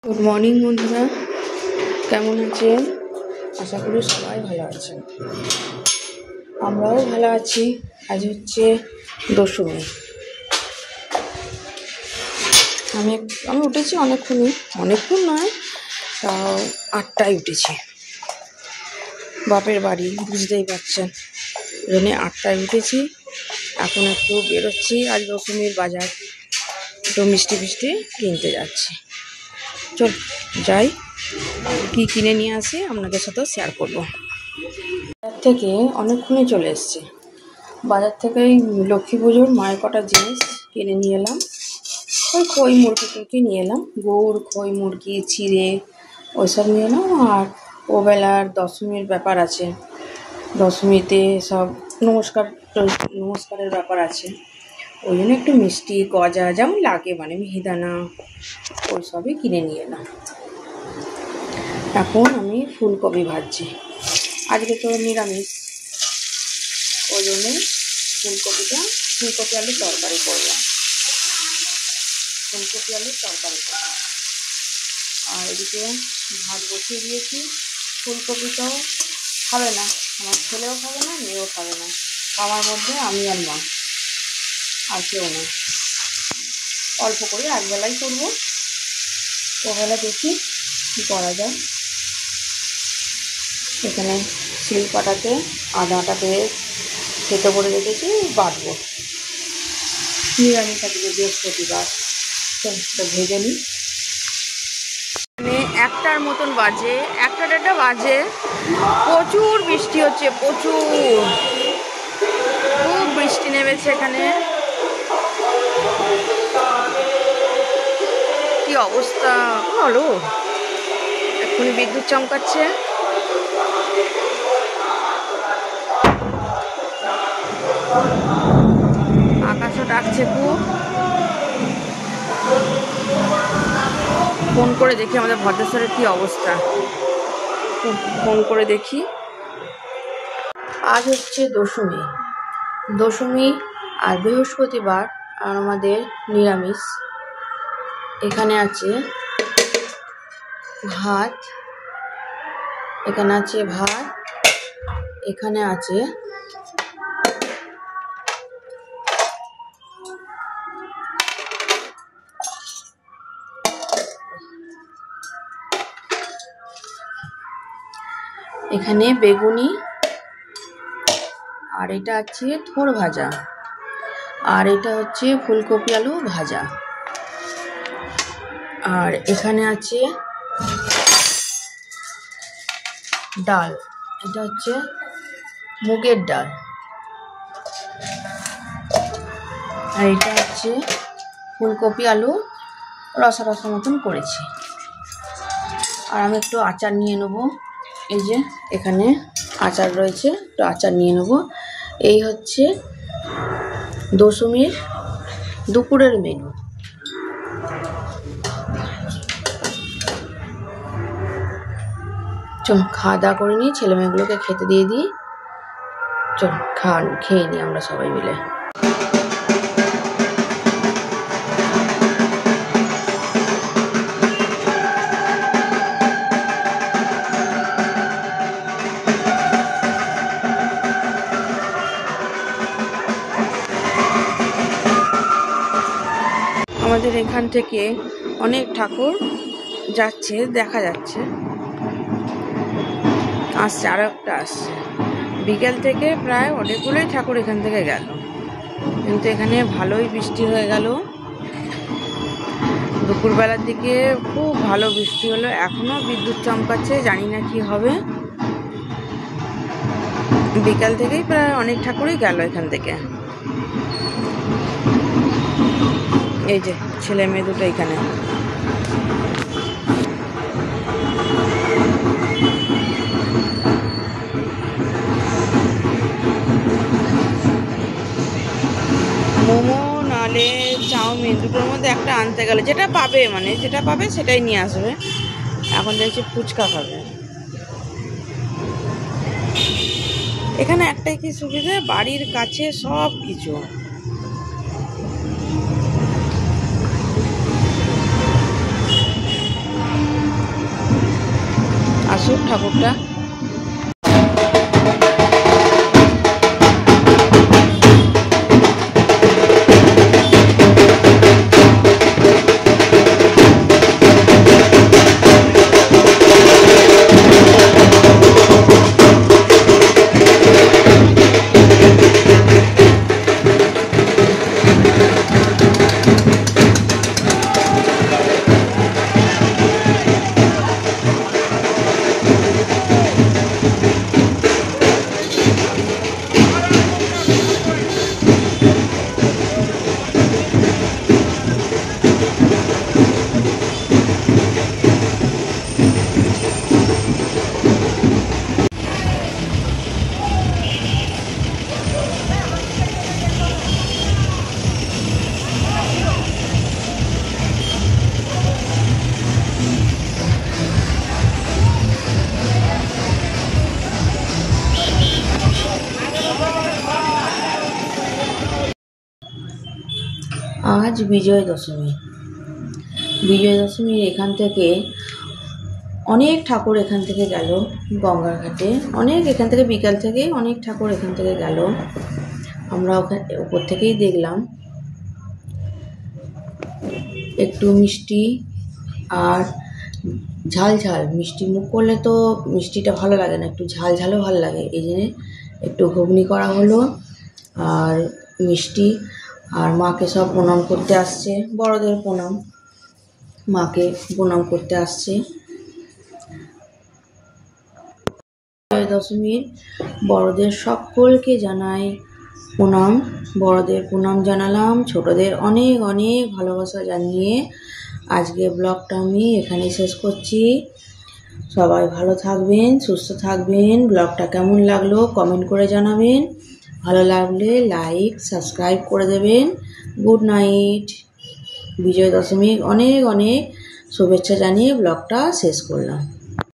Good morning বন্ধুরা, কেমন আছেন? আশা করি সবাই ভালো আছেন। আমরাও ভালো আছি। আজ হচ্ছে দশমী। আমি উঠেছি অনেকক্ষণ নয়, তাও 8টায় উঠেছি। বাপের বাড়ি, বুঝতেই পারছেন, জন্য 8টায় উঠেছি। এখন একটু বেরোচ্ছি, আজ দশমীর বাজার, একটু মিষ্টি কিনতে যাচ্ছি। চল যাই, কি কিনে নিয়ে আসি আপনাদের সাথেও শেয়ার করবো। বাজার থেকে অনেকক্ষণই চলে এসেছি। বাজার থেকে লক্ষ্মী পুজোর মায়ের কটা জিনিস কিনে নিয়ে এলাম। ওই খই মুরগি নিয়ে এলাম, গুড়, খই মুরগি, চিড়ে, ওইসব নিয়ে এলাম। আর ওবেলার দশমীর ব্যাপার আছে, দশমীতে সব নমস্কারের ব্যাপার আছে, ওই জন্য একটু মিষ্টি গজা যেমন লাগে, মানে মিহিদানা, ওই সবই কিনে নিয়ে এলাম। এখন আমি ফুলকপি ভাজছি। আজকে তো নিরামিষ, ওই জন্যে ফুলকপি আলুর তরকারি করলাম। আর এদিকে ভাত বসিয়ে দিয়েছি। ফুলকপিটাও খাবে না, আমার ছেলেও খাবে না, মেয়েও খাবে না। আমার মধ্যে আমি আর মা, আর কেউ না। অল্প করে একবেলাই করবো, ওবেলা দেখি কী করা যায়। এখানে শিল পাটাতে আদাটাতে থেতো করে রেখেছি, বাটবো। নিরামিষ আজকে বৃহস্পতিবার, তো ভেজে নিই। একটার মতন বাজে, একটা বাজে, প্রচুর বৃষ্টি হচ্ছে, খুব বৃষ্টি নেমেছে এখানে। কি অবস্থা ভালো, এক্ষুনি বিদ্যুৎ চমকাচ্ছে। আকাশও ডাকছে খুব। ফোন করে দেখি আমাদের ভদ্রেশ্বরের কি অবস্থা, ফোন করে দেখি। আজ হচ্ছে দশমী আর বৃহস্পতিবার, আর আমাদের নিরামিষ। এখানে আছে ভাত, এখানে আছে এখানে বেগুনি, আর এটা আছে থোড় ভাজা, আর এটা হচ্ছে ফুলকপি আলু ভাজা, আর এখানে আছে ডাল, এটা হচ্ছে মুগের ডাল, আর এটা হচ্ছে ফুলকপি আলু রসা মতন করেছি। আর আমি একটু আচার নিয়ে নেবো, এই যে এখানে আচার রয়েছে, একটু আচার নিয়ে নেবো। এই হচ্ছে দশমীর দুপুরের মেনু। চল খাওয়া দাওয়া করে নিই, ছেলে মেয়েগুলোকে খেতে দিয়ে দিই। চল খেয়ে নিই আমরা সবাই মিলে। আমাদের এখান থেকে অনেক ঠাকুর যাচ্ছে, দেখা যাচ্ছে, আসছে, আরো একটা আসছে। বিকেল থেকে প্রায় অনেকগুলোই ঠাকুর এখান থেকে গেল, কিন্তু এখানে ভালোই বৃষ্টি হয়ে গেল। দুপুরবেলার দিকে খুব ভালো বৃষ্টি হলো, এখনো বিদ্যুৎ চমকাচ্ছে, জানি না কি হবে। বিকাল থেকেই প্রায় অনেক ঠাকুরই গেল এখান থেকে। এই যে ছেলে মেয়ে দুটো এখানে। মোমো নালে চাউমিন দুটোর মধ্যে একটা আনতে গেলে যেটা পাবে সেটাই নিয়ে আসবে। এখন দেখছি ফুচকা খাবে। এখানে একটাই কি সুবিধা, বাড়ির কাছে সব কিছু। আসুক ঠাকুরটা। আজ বিজয় দশমী। বিজয় দশমীর এখান থেকে অনেক ঠাকুর এখান থেকে গেল গঙ্গার ঘাটে। এখান থেকে বিকাল থেকে অনেক ঠাকুর এখান থেকে গেল। আমরা ওখানে উপর থেকেই দেখলাম। একটু মিষ্টি আর ঝাল ঝাল মিষ্টি মুখ করলে তো মিষ্টিটা ভালো লাগে না, একটু ঝাল ঝালও ভালো লাগে। এই জন্যে একটু ঘুগনি করা হলো আর মিষ্টি। আর মাকে সব প্রণাম করতে আসছে, বড়দের প্রণাম, মাকে প্রণাম করতে আসছে। বিজয় দশমীর বড়দের সকলকে জানাই প্রণাম। বড়দের প্রণাম জানালাম, ছোটদের অনেক অনেক ভালোবাসা জানিয়ে আজকে ব্লগটা আমি এখানেই শেষ করছি। সবাই ভালো থাকবেন, সুস্থ থাকবেন। ব্লগটা কেমন লাগলো কমেন্ট করে জানাবেন। ভালো লাগলে লাইক সাবস্ক্রাইব করে দেবেন। Good night. বিজয় দশমীর অনেক অনেক শুভেচ্ছা জানিয়ে ব্লগটা শেষ করলাম।